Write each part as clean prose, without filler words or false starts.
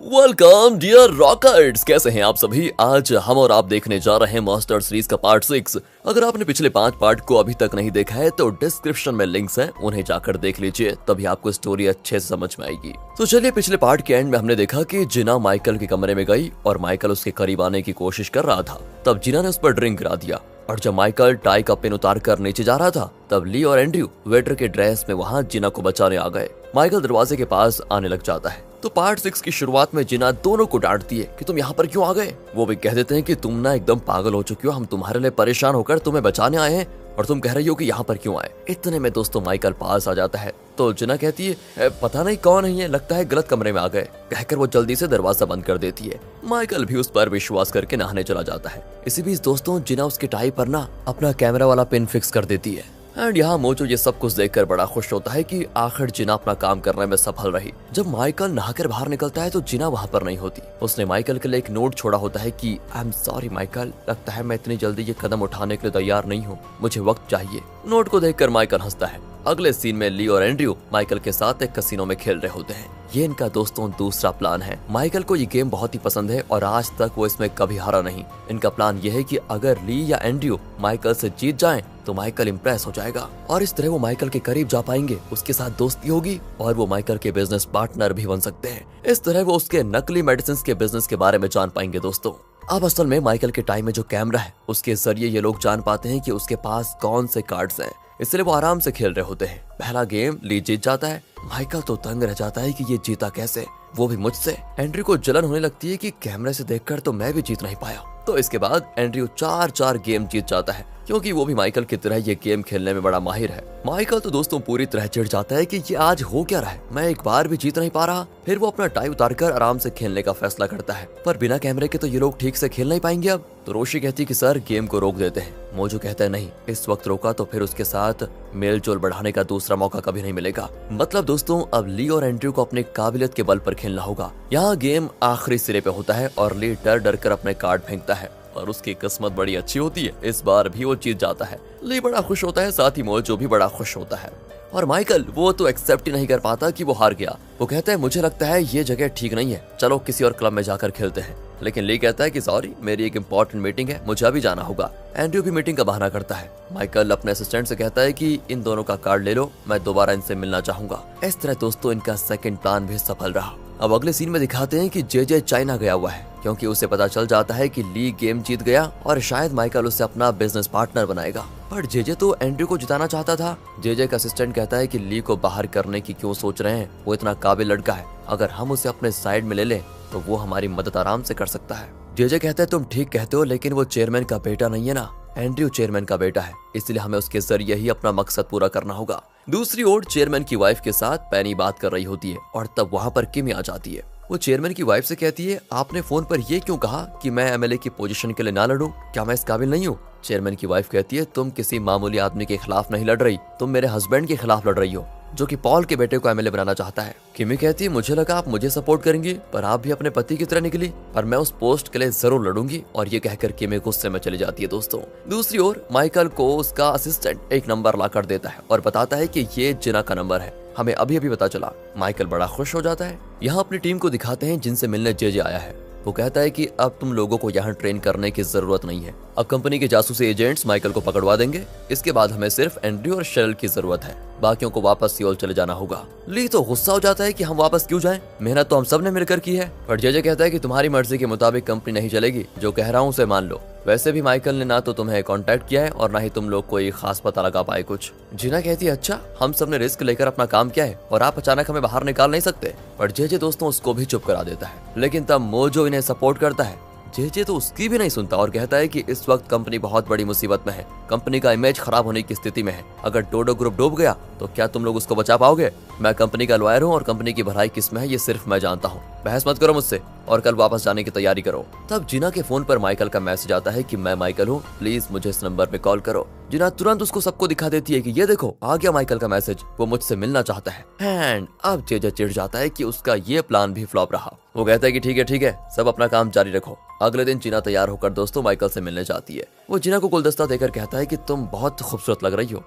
Welcome dear rockers, कैसे हैं आप सभी। आज हम और आप देखने जा रहे हैं मास्टर सीरीज का पार्ट 6। अगर आपने पिछले 5 पार्ट को अभी तक नहीं देखा है तो डिस्क्रिप्शन में लिंक्स हैं, उन्हें जाकर देख लीजिए, तभी आपको स्टोरी अच्छे से समझ में आएगी। तो चलिए, पिछले पार्ट के एंड में हमने देखा कि जिना माइकल के कमरे में गई और माइकल उसके करीब आने की कोशिश कर रहा था। तब जिना ने उस पर ड्रिंक गिरा दिया और जब माइकल टाई का पिन उतार कर नीचे जा रहा था तब ली और एंड्रयू वेटर के ड्रेस में वहां जिना को बचाने आ गए। माइकल दरवाजे के पास आने लग जाता है तो पार्ट 6 की शुरुआत में जिना दोनों को डांटती है कि तुम यहाँ पर क्यों आ गए। वो भी कह देते हैं कि तुम ना एकदम पागल हो चुकी हो, हम तुम्हारे लिए परेशान होकर तुम्हें बचाने आए हैं और तुम कह रही हो कि यहाँ पर क्यों आए। इतने में दोस्तों माइकल पास आ जाता है तो जिना कहती है पता नहीं कौन है ये, लगता है गलत कमरे में आ गए। कहकर वो जल्दी से दरवाजा बंद कर देती है। माइकल भी उस पर विश्वास करके नहाने चला जाता है। इसी बीच दोस्तों जिना उसके टाई पर ना अपना कैमरा वाला पिन फिक्स कर देती है एंड यहाँ मोजो ये सब कुछ देखकर बड़ा खुश होता है कि आखिर जिना अपना काम करने में सफल रही। जब माइकल नहाकर बाहर निकलता है तो जिना वहाँ पर नहीं होती। उसने माइकल के लिए एक नोट छोड़ा होता है कि आई एम सॉरी माइकल, लगता है मैं इतनी जल्दी ये कदम उठाने के लिए तैयार नहीं हूँ, मुझे वक्त चाहिए। नोट को देखकर माइकल हंसता है। अगले सीन में ली और एंड्रयू माइकल के साथ एक कसिनो में खेल रहे होते हैं। ये इनका दोस्तों दूसरा प्लान है। माइकल को ये गेम बहुत ही पसंद है और आज तक वो इसमें कभी हारा नहीं। इनका प्लान ये है कि अगर ली या एंड्रयू माइकल से जीत जाएं तो माइकल इम्प्रेस हो जाएगा और इस तरह वो माइकल के करीब जा पाएंगे, उसके साथ दोस्ती होगी और वो माइकल के बिजनेस पार्टनर भी बन सकते हैं। इस तरह वो उसके नकली मेडिसिन के बिजनेस के बारे में जान पाएंगे। दोस्तों अब असल में माइकल के टाइम में जो कैमरा है उसके जरिए ये लोग जान पाते हैं कि उसके पास कौन से कार्ड्स हैं, इसलिए वो आराम से खेल रहे होते हैं। पहला गेम ली जीत जाता है। माइकल तो तंग रह जाता है कि ये जीता कैसे, वो भी मुझसे। एंड्रयू को जलन होने लगती है कि कैमरे से देखकर तो मैं भी जीत नहीं पाया। तो इसके बाद एंड्रयू 4 गेम जीत जाता है क्योंकि वो भी माइकल की तरह ये गेम खेलने में बड़ा माहिर है। माइकल तो दोस्तों पूरी तरह चिढ़ जाता है कि ये आज हो क्या रहा है, मैं एक बार भी जीत नहीं पा रहा। फिर वो अपना टाई उतारकर आराम से खेलने का फैसला करता है, पर बिना कैमरे के तो ये लोग ठीक से खेल नहीं पाएंगे। अब तो रोशी कहती है कि सर गेम को रोक देते हैं। मोजो कहता है नहीं, इस वक्त रोका तो फिर उसके साथ मेल जोल बढ़ाने का दूसरा मौका कभी नहीं मिलेगा। मतलब दोस्तों अब ली और एंड्रयू को अपनी काबिलियत के बल पर खेलना होगा। यहाँ गेम आखिरी सिरे पे होता है और ली डर डर कर अपने कार्ड फेंकता है और उसकी किस्मत बड़ी अच्छी होती है, इस बार भी वो जीत जाता है। ली बड़ा खुश होता है, साथ ही मोजो भी बड़ा खुश होता है और माइकल वो तो एक्सेप्ट ही नहीं कर पाता कि वो हार गया। वो कहता है मुझे लगता है ये जगह ठीक नहीं है, चलो किसी और क्लब में जाकर खेलते हैं। लेकिन ली कहता है कि सॉरी मेरी एक इम्पोर्टेंट मीटिंग है, मुझे अभी जाना होगा। एंड्रयू भी मीटिंग का बहाना करता है। माइकल अपने असिस्टेंट से कहता है कि इन दोनों का कार्ड ले लो, मैं दोबारा इनसे मिलना चाहूंगा। इस तरह दोस्तों इनका सेकंड प्लान भी सफल रहा। अब अगले सीन में दिखाते हैं कि जे चाइना गया हुआ है क्योंकि उसे पता चल जाता है कि ली गेम जीत गया और शायद माइकल उसे अपना बिजनेस पार्टनर बनाएगा। पर जे तो एंड्रयू को जिताना चाहता था। जे का असिस्टेंट कहता है कि ली को बाहर करने की क्यों सोच रहे हैं, वो इतना काबिल लड़का है, अगर हम उसे अपने साइड में ले लें तो वो हमारी मदद आराम से कर सकता है। जे कहता है तुम ठीक कहते हो, लेकिन वो चेयरमैन का बेटा नहीं है ना, एंड्रयू चेयरमैन का बेटा है, इसलिए हमें उसके जरिए ही अपना मकसद पूरा करना होगा। दूसरी ओर चेयरमैन की वाइफ के साथ पैनी बात कर रही होती है और तब वहाँ पर किमी आ जाती है। वो चेयरमैन की वाइफ से कहती है आपने फोन पर ये क्यों कहा कि मैं एमएलए की पोजीशन के लिए ना लड़ूं, क्या मैं इस काबिल नहीं हूँ। चेयरमैन की वाइफ कहती है तुम किसी मामूली आदमी के खिलाफ नहीं लड़ रही, तुम मेरे हस्बैंड के खिलाफ लड़ रही हो जो कि पॉल के बेटे को एमएलए बनाना चाहता है। किमी कहती है मुझे लगा आप मुझे सपोर्ट करेंगी, पर आप भी अपने पति की तरह निकली, पर मैं उस पोस्ट के लिए जरूर लड़ूंगी। और ये कहकर किमी गुस्से में चली जाती है। दोस्तों दूसरी ओर माइकल को उसका असिस्टेंट एक नंबर ला कर देता है और बताता है कि ये जिना का नंबर है, हमें अभी अभी पता चला। माइकल बड़ा खुश हो जाता है। यहाँ अपनी टीम को दिखाते हैं जिनसे मिलने जे आया है। वो कहता है कि अब तुम लोगों को यहाँ ट्रेन करने की जरूरत नहीं है, अब कंपनी के जासूसी एजेंट्स माइकल को पकड़वा देंगे। इसके बाद हमें सिर्फ एंड्रयू और शेरल की जरूरत है, बाकियों को वापस सियोल चले जाना होगा। ली तो गुस्सा हो जाता है कि हम वापस क्यों जाएं, मेहनत तो हम सब ने मिलकर की है। पर जे कहता है कि तुम्हारी मर्जी के मुताबिक कंपनी नहीं चलेगी, जो कह रहा हूँ उसे मान लो। वैसे भी माइकल ने ना तो तुम्हें कांटेक्ट किया है और ना ही तुम लोग कोई खास पता लगा पाए कुछ। जिना कहती है अच्छा हम सब ने रिस्क लेकर अपना काम किया है और आप अचानक हमें बाहर निकाल नहीं सकते। पर जे दोस्तों उसको भी चुप करा देता है। लेकिन तब मोजो इन्हें सपोर्ट करता है। जे तो उसकी भी नहीं सुनता और कहता है कि इस वक्त कंपनी बहुत बड़ी मुसीबत में है, कंपनी का इमेज खराब होने की स्थिति में है। अगर डोडो ग्रुप डूब गया तो क्या तुम लोग उसको बचा पाओगे। मैं कंपनी का लॉयर हूँ और कंपनी की भलाई किस में है ये सिर्फ मैं जानता हूँ। बहस मत करो मुझसे और कल वापस जाने की तैयारी करो। तब जिना के फोन पर माइकल का मैसेज आता है कि मैं माइकल हूँ, प्लीज मुझे इस नंबर पे कॉल करो। जिना तुरंत उसको सबको दिखा देती है कि ये देखो आ गया माइकल का मैसेज, वो मुझसे मिलना चाहता है। एंड अब जे चिढ़ जाता है कि उसका ये प्लान भी फ्लॉप रहा। वो कहता है कि ठीक है सब अपना काम जारी रखो। अगले दिन जिना तैयार होकर दोस्तों माइकल से मिलने जाती है। वो जिना को गुलदस्ता देकर कहता है कि तुम बहुत खूबसूरत लग रही हो,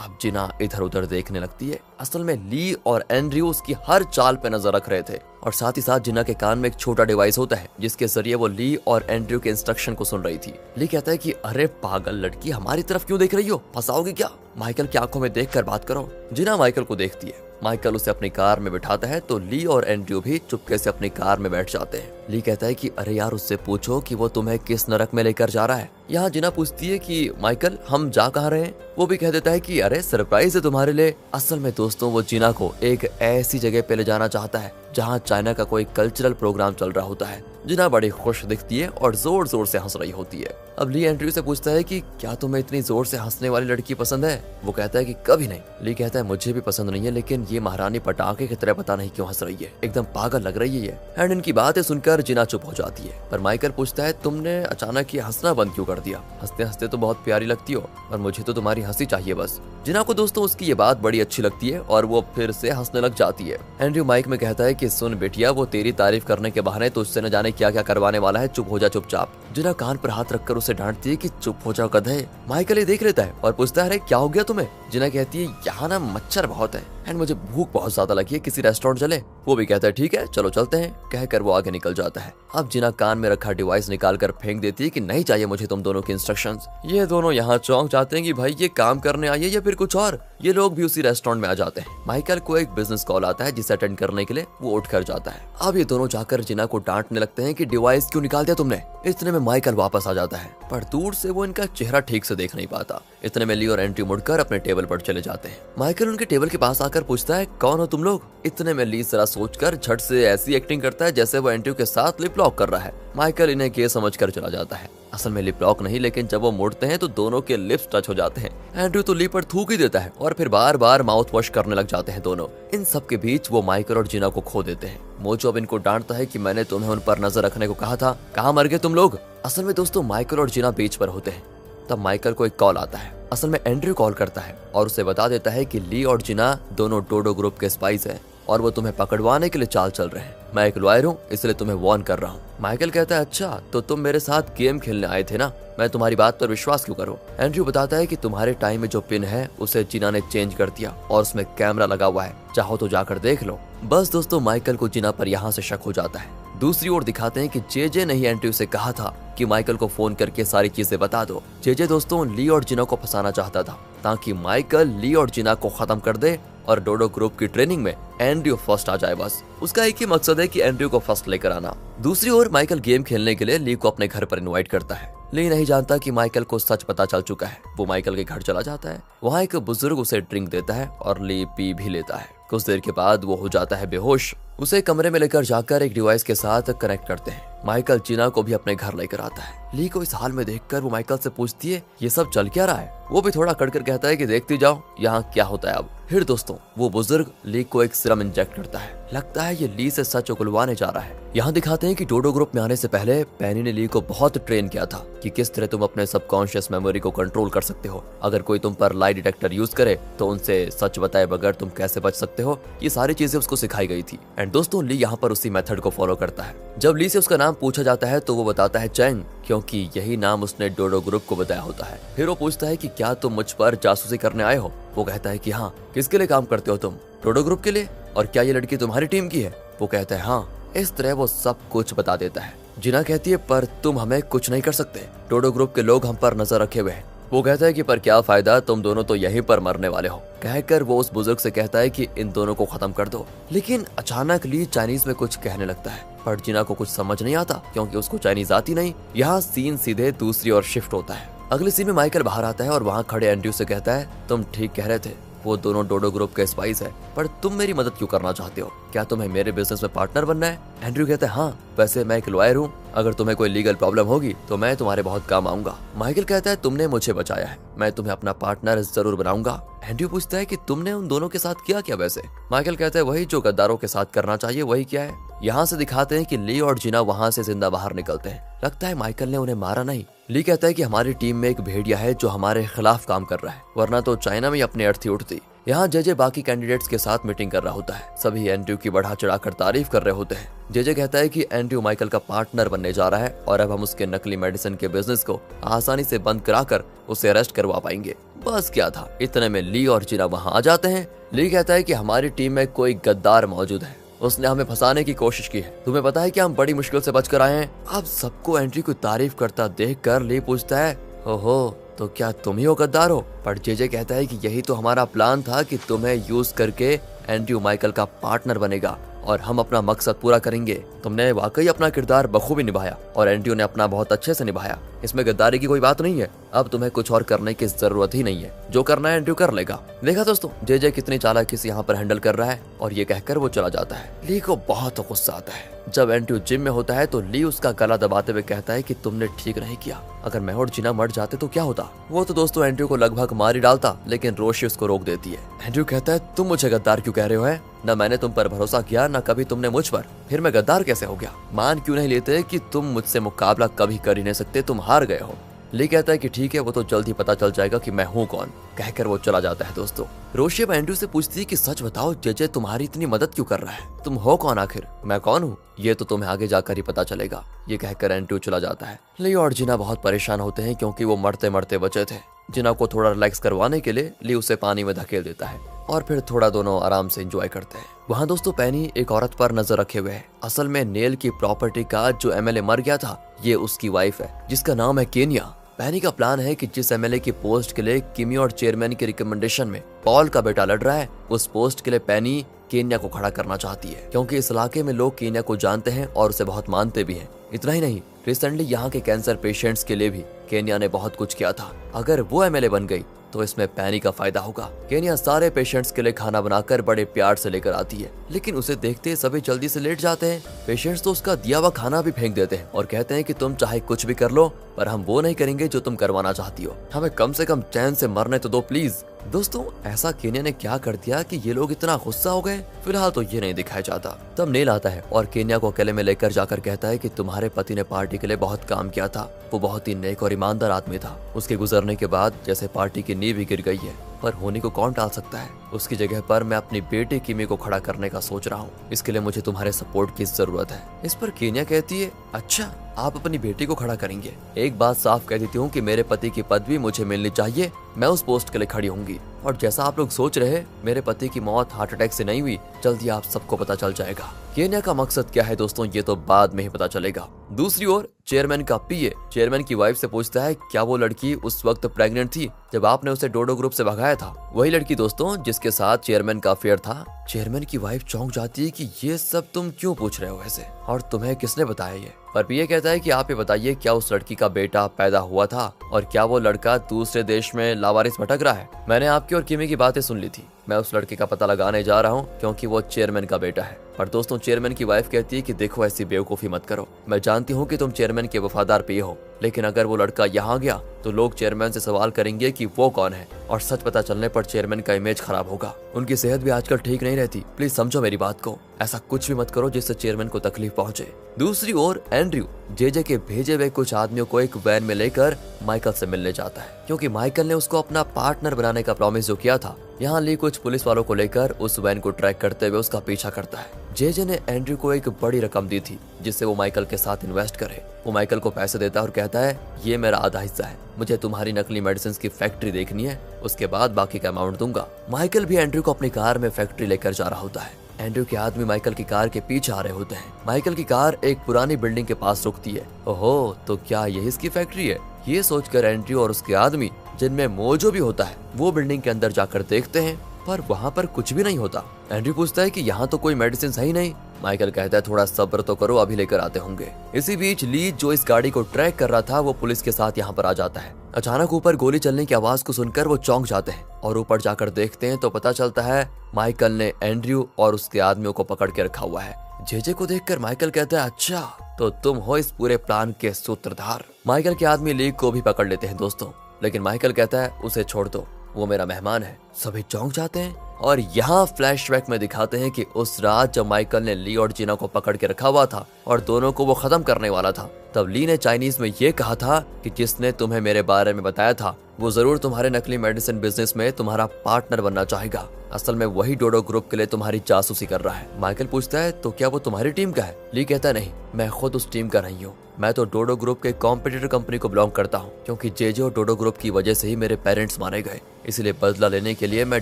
अब जिना इधर उधर देखने लगती है। असल में ली और एंड्रयू उसकी हर चाल पे नजर रख रहे थे और साथ ही साथ जिना के कान में एक छोटा डिवाइस होता है जिसके जरिए वो ली और एंड्रयू के इंस्ट्रक्शन को सुन रही थी। ली कहता है कि अरे पागल लड़की, हमारी तरफ क्यों देख रही हो, फंसाओगी क्या, माइकल की आंखों में देखकर बात करो। जिना माइकल को देखती है। माइकल उसे अपनी कार में बिठाता है तो ली और एंड्रयू भी चुपके से अपनी कार में बैठ जाते हैं। ली कहता है कि अरे यार, उससे पूछो कि वो तुम्हें किस नरक में लेकर जा रहा है। यहाँ जिना पूछती है कि माइकल, हम जा कहाँ रहे हैं। वो भी कह देता है कि अरे सरप्राइज है तुम्हारे लिए। असल में दोस्तों, वो जिना को एक ऐसी जगह पे ले जाना चाहता है जहाँ चाइना का कोई कल्चरल प्रोग्राम चल रहा होता है। जिना बड़ी खुश दिखती है और जोर जोर से हंस रही होती है। अब ली एंड्रयू से पूछता है कि क्या तुम्हें इतनी जोर से हंसने वाली लड़की पसंद है। वो कहता है कि कभी नहीं। ली कहता है मुझे भी पसंद नहीं है, लेकिन ये महारानी पटाखे की तरह पता नहीं क्यों हंस रही है, एकदम पागल लग रही है ये। एंड इनकी बातें सुनकर जिना चुप हो जाती है। पर माइकल पूछता है तुमने अचानक ये हंसना बंद क्यों कर दिया, हंसते हंसते तो बहुत प्यारी लगती हो और मुझे तो तुम्हारी हंसी चाहिए बस। जिना को दोस्तों उसकी ये बात बड़ी अच्छी लगती है और वो फिर से हंसने लग जाती है। एंड्रयू माइक में कहता है कि सुन बेटिया, वो तेरी तारीफ करने के बहाने तो उससे न जाने क्या क्या करवाने वाला है, चुप हो जा चुपचाप। जिना कान पर हाथ रखकर उसे डांटती है कि चुप हो जाओ गधे। माइकल ये देख लेता है और पूछता है अरे क्या हो गया तुम्हें। जिना कहती है यहाँ ना मच्छर बहुत है एंड मुझे भूख बहुत ज्यादा लगी है, किसी रेस्टोरेंट चले। वो भी कहता है ठीक है चलो चलते हैं, कहकर वो आगे निकल जाता है। अब जिना कान में रखा डिवाइस निकाल कर फेंक देती है कि नहीं चाहिए मुझे तुम दोनों की इंस्ट्रक्शंस। ये दोनों यहाँ चौंक जाते हैं कि भाई ये काम करने आई है या फिर कुछ और। ये लोग भी उसी रेस्टोरेंट में आ जाते हैं। माइकल को एक बिजनेस कॉल आता है जिसे अटेंड करने के लिए वो उठ कर जाता है। अब ये दोनों जाकर जिना को डांटने लगते हैं कि डिवाइस क्यों निकाल दिया तुमने। इतने में माइकल वापस आ जाता है, पर दूर से वो इनका चेहरा ठीक से देख नहीं पाता। इतने में ली और एंड्रयू मुड़कर अपने टेबल पर चले जाते हैं। माइकल उनके टेबल के पास आकर पूछता है कौन हो तुम लोग। इतने में ली जरा सोचकर झट से ऐसी एक्टिंग करता है जैसे वो एंड्रयू के साथ लिप लॉक कर रहा है। माइकल इन्हें गे समझकर चला जाता है। असल में लिप लॉक नहीं, लेकिन जब वो मुड़ते हैं तो दोनों के लिप्स टच हो जाते हैं। एंड्रयू तो ली पर थूक ही देता है और फिर बार बार माउथ वॉश करने लग जाते हैं दोनों। इन सब के बीच वो माइकल और जिना को खो देते हैं। मोजो अब इनको डांटता है कि मैंने तुम्हें उन पर नजर रखने को कहा था, कहाँ मर गए तुम लोग। असल में दोस्तों माइकल और जिना बीच पर होते हैं। तब माइकल को एक कॉल आता है। असल में एंड्रयू कॉल करता है और उसे बता देता है कि ली और जिना दोनों डोडो ग्रुप के स्पाइस हैं और वो तुम्हें पकड़वाने के लिए चाल चल रहे हैं। मैं एक लॉयर हूँ, इसलिए तुम्हें वार्न कर रहा हूँ। माइकल कहता है अच्छा, तो तुम मेरे साथ गेम खेलने आए थे ना, मैं तुम्हारी बात पर विश्वास क्यों करूँ। एंड्रयू बताता है कि तुम्हारे टाइम में जो पिन है उसे जिना ने चेंज कर दिया और उसमें कैमरा लगा हुआ है, चाहो तो जाकर देख लो। बस दोस्तों माइकल को जिना पर यहाँ से शक हो जाता है। दूसरी ओर दिखाते हैं कि जेजे ने ही एंड्रयू से कहा था कि माइकल को फोन करके सारी चीजें बता दो। जेजे दोस्तों ली और जिना को फंसाना चाहता था ताकि माइकल ली और जिना को खत्म कर दे और डोडो ग्रुप की ट्रेनिंग में एंड्रयू फर्स्ट आ जाए। बस उसका एक ही मकसद है कि एंड्रयू को फर्स्ट लेकर आना। दूसरी ओर माइकल गेम खेलने के लिए ली को अपने घर पर इनवाइट करता है। ली नहीं जानता कि माइकल को सच पता चल चुका है। वो माइकल के घर चला जाता है। वहाँ एक बुजुर्ग उसे ड्रिंक देता है और ली पी भी लेता है। कुछ देर के बाद वो हो जाता है बेहोश। उसे कमरे में लेकर जाकर एक डिवाइस के साथ कनेक्ट करते हैं। माइकल जिना को भी अपने घर लेकर आता है। ली को इस हाल में देखकर वो माइकल से पूछती है ये सब चल क्या रहा है। वो भी थोड़ा कड़कर कहता है कि देखती जाओ यहाँ क्या होता है अब। फिर दोस्तों वो बुजुर्ग ली को एक सिरम इंजेक्ट करता है। लगता है ये ली से सच उगलवाने जा रहा है। यहाँ दिखाते हैं कि डोडो ग्रुप में आने से पहले पैनी ने ली को बहुत ट्रेन किया था कि किस तरह तुम अपने सबकॉन्शियस मेमोरी को कंट्रोल कर सकते हो। अगर कोई तुम पर लाई डिटेक्टर यूज करे तो उनसे सच बताए बगैर तुम कैसे बच सकते हो, ये सारी चीजें उसको सिखाई गई थी। एंड दोस्तों ली यहाँ पर उसी मेथड को फॉलो करता है। जब ली से उसका नाम पूछा जाता है तो वो बताता है चैंग, क्योंकि यही नाम उसने डोडो ग्रुप को बताया होता है। फिर वो पूछता है कि क्या तुम मुझ पर जासूसी करने आए हो। वो कहता है कि हाँ। किसके लिए काम करते हो तुम। डोडो ग्रुप के लिए। और क्या ये लड़की तुम्हारी टीम की है। वो कहता है हाँ। इस तरह वो सब कुछ बता देता है। जिना कहती है पर तुम हमें कुछ नहीं कर सकते, डोडो ग्रुप के लोग हम पर नजर रखे हुए हैं। वो कहता है कि पर क्या फायदा, तुम दोनों तो यहीं पर मरने वाले हो। कहकर वो उस बुजुर्ग से कहता है कि इन दोनों को खत्म कर दो। लेकिन अचानक ली चाइनीज में कुछ कहने लगता है, पर जिना को कुछ समझ नहीं आता क्योंकि उसको चाइनीज आती नहीं। यहाँ सीन सीधे दूसरी ओर शिफ्ट होता है। अगले सीन में माइकल बाहर आता है और वहाँ खड़े एंड्रयू से कहता है तुम ठीक कह रहे थे, वो दोनों डोडो ग्रुप के स्पाइस है, पर तुम मेरी मदद क्यों करना चाहते हो। क्या तुम्हें मेरे बिजनेस में पार्टनर बनना है। एंड्रयू कहता है हाँ, वैसे मैं एक लॉयर हूँ, अगर तुम्हें कोई लीगल प्रॉब्लम होगी तो मैं तुम्हारे बहुत काम आऊंगा। माइकल कहता है तुमने मुझे बचाया है, मैं तुम्हें अपना पार्टनर जरूर बनाऊंगा। एंड्रयू पूछता है कि तुमने उन दोनों के साथ किया क्या वैसे। माइकल कहता है वही जो गद्दारों के साथ करना चाहिए वही क्या है। यहाँ से दिखाते हैं कि ली और जिना वहाँ से जिंदा बाहर निकलते हैं। लगता है माइकल ने उन्हें मारा नहीं। ली कहता है कि हमारी टीम में एक भेड़िया है जो हमारे खिलाफ काम कर रहा है, वरना तो चाइना में अपनी अर्थी उठती। यहाँ जेजे बाकी कैंडिडेट्स के साथ मीटिंग कर रहा होता है। सभी एंड्रयू की बढ़ा चढ़ाकर तारीफ कर रहे होते हैं। जेजे कहता है कि एंड्रयू माइकल का पार्टनर बनने जा रहा है और अब हम उसके नकली मेडिसिन के बिजनेस को आसानी से बंद कराकर उसे अरेस्ट करवा पाएंगे। बस क्या था, इतने में ली और जिना वहाँ आ जाते हैं। ली कहता है कि हमारी टीम में कोई गद्दार मौजूद है, उसने हमें फंसाने की कोशिश की है। तुम्हें पता है कि हम बड़ी मुश्किल से बच कर आए हैं। अब सबको एंड्रयू की तारीफ करता देखकर ली पूछता है, ओहो तो क्या तुम ही हो गद्दार हो? पर जेजे कहता है कि यही तो हमारा प्लान था कि तुम्हें यूज करके एंड्रयू माइकल का पार्टनर बनेगा और हम अपना मकसद पूरा करेंगे। तुमने वाकई अपना किरदार बखूबी निभाया और एंड्रयू ने अपना बहुत अच्छे से निभाया। इसमें गद्दारी की कोई बात नहीं है। अब तुम्हें कुछ और करने की जरूरत ही नहीं है, जो करना है एंड्रयू कर लेगा। देखा दोस्तों, जेजे कितनी चालाकी से यहाँ पर हैंडल कर रहा है और ये कहकर वो चला जाता है। ली को बहुत गुस्सा आता है। जब एंड्रयू जिम में होता है तो ली उसका गला दबाते हुए कहता है कि तुमने ठीक नहीं किया। अगर मैं और जिना मर जाते तो क्या होता? वो तो दोस्तों एंड्रयू को लगभग मार ही डालता, लेकिन रोशी उसको रोक देती है। एंड्रयू कहता है, तुम मुझे गद्दार क्यों कह रहे हो? न मैंने तुम पर भरोसा किया, न कभी तुमने मुझ पर। फिर मैं गद्दार कैसे हो गया? मान क्यों नहीं लेते कि तुम मुझसे मुकाबला कभी कर ही नहीं सकते, तुम हार गए हो। ली कहता है कि ठीक है, वो तो जल्द ही पता चल जाएगा कि मैं हूँ कौन। कहकर वो चला जाता है। दोस्तों रोशी अब एंड्रयू से पूछती है कि सच बताओ जेजे तुम्हारी इतनी मदद क्यों कर रहा है? तुम हो कौन आखिर? मैं कौन हूँ ये तो तुम्हें आगे जाकर ही पता चलेगा। ये कहकर एंड्रयू चला जाता है। ली और जिना बहुत परेशान होते हैं क्योंकि वो मरते मरते बचे थे। जिना को थोड़ा रिलैक्स करवाने के लिए ली उसे पानी में धकेल देता है और फिर थोड़ा दोनों आराम से एंजॉय करते हैं। वहाँ दोस्तों पेनी एक औरत पर नजर रखे हुए है। असल में नेल की प्रॉपर्टी का जो एमएलए मर गया था, ये उसकी वाइफ है जिसका नाम है केनिया। पेनी का प्लान है कि जिस एमएलए की पोस्ट के लिए किमी और चेयरमैन के रिकमेंडेशन में पॉल का बेटा लड़ रहा है, उस पोस्ट के लिए पेनी केन्या को खड़ा करना चाहती है क्योंकि इस इलाके में लोग केन्या को जानते हैं और उसे बहुत मानते भी हैं। इतना ही नहीं, रिसेंटली यहाँ के कैंसर पेशेंट्स के लिए भी केन्या ने बहुत कुछ किया था। अगर वो एमएलए बन गई तो इसमें पेनी का फायदा होगा। केन्या सारे पेशेंट्स के लिए खाना बनाकर बड़े प्यार से लेकर आती है, लेकिन उसे देखते सभी जल्दी से लेट जाते हैं। पेशेंट्स तो उसका दिया हुआ खाना भी फेंक देते हैं और कहते हैं कि तुम चाहे कुछ भी कर लो, पर हम वो नहीं करेंगे जो तुम करवाना चाहती हो। हमें कम से कम चैन से मरने तो दो प्लीज। दोस्तों ऐसा केन्या ने क्या कर दिया कि ये लोग इतना गुस्सा हो गए? फिलहाल तो ये नहीं दिखाया जाता। तब नेल आता है और केन्या को अकेले में लेकर जाकर कहता है कि तुम्हारे पति ने पार्टी के लिए बहुत काम किया था। वो बहुत ही नेक और ईमानदार आदमी था। उसके गुजरने के बाद जैसे पार्टी की नींव ही गिर गई है, पर होने को कौन टाल सकता है? उसकी जगह पर मैं अपनी बेटी किमी को खड़ा करने का सोच रहा हूँ। इसके लिए मुझे तुम्हारे सपोर्ट की जरूरत है। इस पर केन्या कहती है, अच्छा आप अपनी बेटी को खड़ा करेंगे? एक बात साफ कह देती हूँ कि मेरे पति की पदवी मुझे मिलनी चाहिए। मैं उस पोस्ट के लिए खड़ी होंगी। और जैसा आप लोग सोच रहे, मेरे पति की मौत हार्ट अटैक से नहीं हुई। जल्दी आप सबको पता चल जाएगा। केन्या का मकसद क्या है दोस्तों, ये तो बाद में ही पता चलेगा। दूसरी ओर चेयरमैन का पीए चेयरमैन की वाइफ से पूछता है, क्या वो लड़की उस वक्त प्रेग्नेंट थी जब आपने उसे डोडो ग्रुप से भगाया था? वही लड़की दोस्तों जिसके साथ चेयरमैन का अफेयर था। चेयरमैन की वाइफ चौंक जाती है कि ये सब तुम क्यों पूछ रहे हो ऐसे, और तुम्हें किसने बताया ये? पर पीए कहता है कि आप ये बताइए, क्या उस लड़की का बेटा पैदा हुआ था और क्या वो लड़का दूसरे देश में लावारिस भटक रहा है? मैंने आपकी और किमी की बातें सुन ली थी। मैं उस लड़के का पता लगाने जा रहा हूँ क्योंकि वो चेयरमैन का बेटा है। पर दोस्तों चेयरमैन की वाइफ कहती है कि देखो ऐसी बेवकूफी मत करो। मैं जानती हूँ कि तुम चेयरमैन के वफादार पीए हो, लेकिन अगर वो लड़का यहाँ गया तो लोग चेयरमैन से सवाल करेंगे कि वो कौन है, और सच पता चलने पर चेयरमैन का इमेज खराब होगा। उनकी सेहत भी आजकल ठीक नहीं रहती। प्लीज समझो मेरी बात को। ऐसा कुछ भी मत करो जिससे चेयरमैन को तकलीफ पहुंचे। दूसरी ओर एंड्रयू जेजे के भेजे हुए कुछ आदमियों को एक वैन में लेकर माइकल से मिलने जाता है क्योंकि माइकल ने उसको अपना पार्टनर बनाने का प्रॉमिस जो किया था। यहाँ ली कुछ पुलिस वालों को लेकर उस वैन को ट्रैक करते हुए उसका पीछा करता है। जेजे ने एंड्रयू को एक बड़ी रकम दी थी जिससे वो माइकल के साथ इन्वेस्ट करे। वो माइकल को पैसे देता है और कहता है, ये मेरा आधा हिस्सा है, मुझे तुम्हारी नकली मेडिसिन की फैक्ट्री देखनी है, उसके बाद बाकी का अमाउंट दूंगा। माइकल भी एंड्रयू को अपनी कार में फैक्ट्री लेकर जा रहा होता है। एंड्रयू के आदमी माइकल की कार के पीछे आ रहे होते हैं। माइकल की कार एक पुरानी बिल्डिंग के पास रुकती है। ओहो, तो क्या यही इसकी फैक्ट्री है? ये सोचकर एंड्रयू और उसके आदमी, जिनमें मोजो भी होता है, वो बिल्डिंग के अंदर जाकर देखते हैं, पर वहाँ पर कुछ भी नहीं होता। एंड्रयू पूछता है कि यहाँ तो कोई मेडिसिन है ही नहीं। माइकल कहता है, थोड़ा सब्र तो करो, अभी लेकर आते होंगे। इसी बीच ली जो इस गाड़ी को ट्रैक कर रहा था, वो पुलिस के साथ यहाँ पर आ जाता है। अचानक ऊपर गोली चलने की आवाज को सुनकर वो चौंक जाते हैं और ऊपर जाकर देखते हैं तो पता चलता है माइकल ने एंड्रयू और उसके आदमियों को पकड़ के रखा हुआ है। जेजे को देखकर माइकल कहता है, अच्छा तो तुम हो इस पूरे प्लान के सूत्रधार। माइकल के आदमी ली को भी पकड़ लेते हैं दोस्तों, लेकिन माइकल कहता है, उसे छोड़ दो, वो मेरा मेहमान है। सभी चौंक जाते हैं और यहाँ फ्लैशबैक में दिखाते हैं कि उस रात जब माइकल ने ली और जीना को पकड़ के रखा हुआ था और दोनों को वो खत्म करने वाला था, तब ली ने चाइनीज में ये कहा था कि जिसने तुम्हें मेरे बारे में बताया था वो जरूर तुम्हारे नकली मेडिसिन बिजनेस में तुम्हारा पार्टनर बनना चाहेगा। असल में वही डोडो ग्रुप के लिए तुम्हारी जासूसी कर रहा है। माइकल पूछता है तो क्या वो तुम्हारी टीम का है? ली कहता है नहीं, मैं खुद उस टीम का नहीं हूँ। मैं तो डोडो ग्रुप के कॉम्पिटिटर कंपनी को बिलोंग करता हूँ, क्योंकि जेजे और डोडो ग्रुप की वजह से ही मेरे पेरेंट्स मारे गए। इसलिए बदला लेने के लिए मैं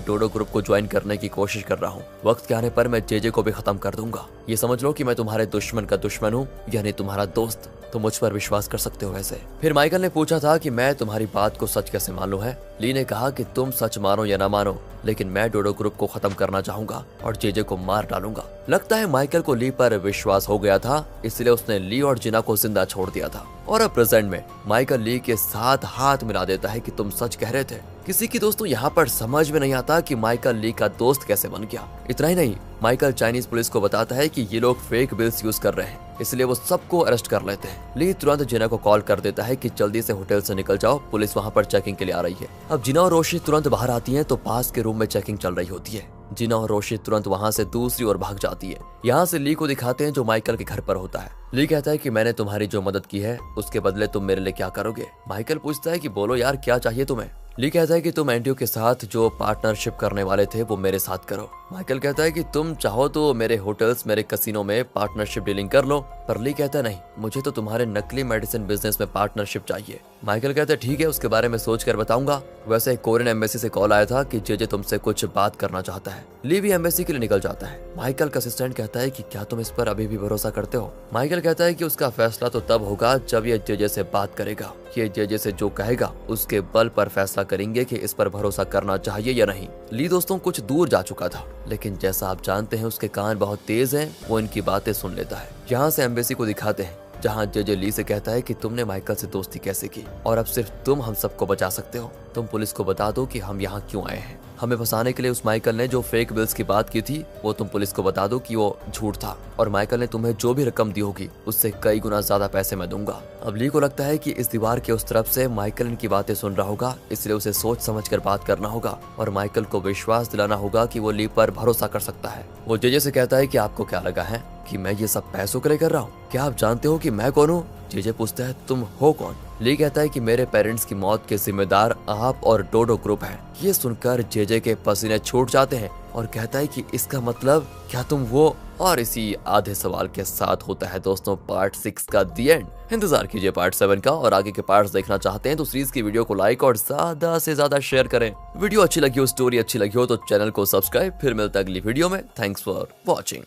डोडो ग्रुप को ज्वाइन करने की कोशिश कर रहा हूँ। वक्त के आने पर मैं जेजे को भी खत्म कर दूंगा। ये समझ लो कि मैं तुम्हारे दुश्मन का दुश्मन हूँ, यानी तुम्हारा दोस्त। तो मुझ पर विश्वास कर सकते हो वैसे। फिर माइकल ने पूछा था कि मैं तुम्हारी बात को सच कैसे मान लूं है। ली ने कहा कि तुम सच मानो या ना मानो, लेकिन मैं डोडो ग्रुप को खत्म करना चाहूंगा और जेजे को मार डालूंगा। लगता है माइकल को ली पर विश्वास हो गया था, इसलिए उसने ली और जिना को जिंदा छोड़ दिया था। और अब प्रेजेंट में माइकल ली के साथ हाथ मिला देता है कि तुम सच कह रहे थे। किसी की दोस्तों यहाँ पर समझ में नहीं आता कि माइकल ली का दोस्त कैसे बन गया। इतना ही नहीं, माइकल चाइनीज पुलिस को बताता है कि ये लोग फेक बिल्स यूज कर रहे हैं, इसलिए वो सबको अरेस्ट कर लेते हैं। ली तुरंत जिना को कॉल कर देता है कि जल्दी से होटल से निकल जाओ, पुलिस वहाँ पर चेकिंग के लिए आ रही है। अब जिना और रोशी तुरंत बाहर आती हैं तो पास के रूम में चेकिंग चल रही होती है। जिना और रोशी तुरंत वहाँ से दूसरी ओर भाग जाती है। यहाँ से ली को दिखाते हैं जो माइकल के घर पर होता है। ली कहता है कि मैंने तुम्हारी जो मदद की है उसके बदले तुम मेरे लिए क्या करोगे? माइकल पूछता है कि बोलो यार, क्या चाहिए तुम्हें? ली कहता है कि तुम एंड्रयू के साथ जो पार्टनरशिप करने वाले थे वो मेरे साथ करो। माइकल कहता है कि तुम चाहो तो मेरे होटल्स, मेरे कसिनो में पार्टनरशिप डीलिंग कर लो। पर ली कहता है नहीं, मुझे तो तुम्हारे नकली मेडिसिन बिजनेस में पार्टनरशिप चाहिए। माइकल कहता है ठीक है, उसके बारे में सोच कर बताऊंगा। वैसे कोरियन एम्बेसी से कॉल आया था कि जेजे तुमसे कुछ बात करना चाहता है। ली भी एम्बेसी के लिए निकल जाता है। माइकल का असिस्टेंट कहता है कि क्या तुम इस पर अभी भी भरोसा करते हो? माइकल कहता है कि उसका फैसला तो तब होगा जब ये जेजे से बात करेगा। ये जेजे से जो कहेगा उसके बल पर फैसला करेंगे कि इस पर भरोसा करना चाहिए या नहीं। ली दोस्तों कुछ दूर जा चुका था, लेकिन जैसा आप जानते हैं उसके कान बहुत तेज हैं, वो इनकी बातें सुन लेता है। यहाँ से एम्बेसी को दिखाते हैं जहाँ जेजे ली से कहता है कि तुमने माइकल से दोस्ती कैसे की और अब सिर्फ तुम हम सबको बचा सकते हो। तुम पुलिस को बता दो कि हम यहाँ क्यों आए हैं। हमें फंसाने के लिए उस माइकल ने जो फेक बिल्स की बात की थी वो तुम पुलिस को बता दो कि वो झूठ था, और माइकल ने तुम्हें जो भी रकम दी होगी उससे कई गुना ज्यादा पैसे मैं दूंगा। अब ली को लगता है कि इस दीवार के उस तरफ से माइकल इनकी बातें सुन रहा होगा, इसलिए उसे सोच समझ कर बात करना होगा और माइकल को विश्वास दिलाना होगा कि वो ली पर भरोसा कर सकता है। वो जेजे से कहता है कि आपको क्या लगा है कि मैं ये सब पैसों के लिए कर रहा हूँ? क्या आप जानते हो कि मैं कौन हूँ? जेजे पूछता है तुम हो कौन? ली कहता है कि मेरे पेरेंट्स की मौत के जिम्मेदार आप और डोडो ग्रुप हैं। ये सुनकर जेजे के पसीने छूट जाते हैं और कहता है कि इसका मतलब क्या तुम वो? और इसी आधे सवाल के साथ होता है दोस्तों पार्ट 6 का दी एंड। इंतजार कीजिए पार्ट 7 का, और आगे के पार्ट्स देखना चाहते हैं तो सीरीज की वीडियो को लाइक और ज्यादा से ज्यादा शेयर करें। वीडियो अच्छी लगी हो, स्टोरी अच्छी लगी हो तो चैनल को सब्सक्राइब। फिर मिलता है अगली वीडियो में। Thanks for watching.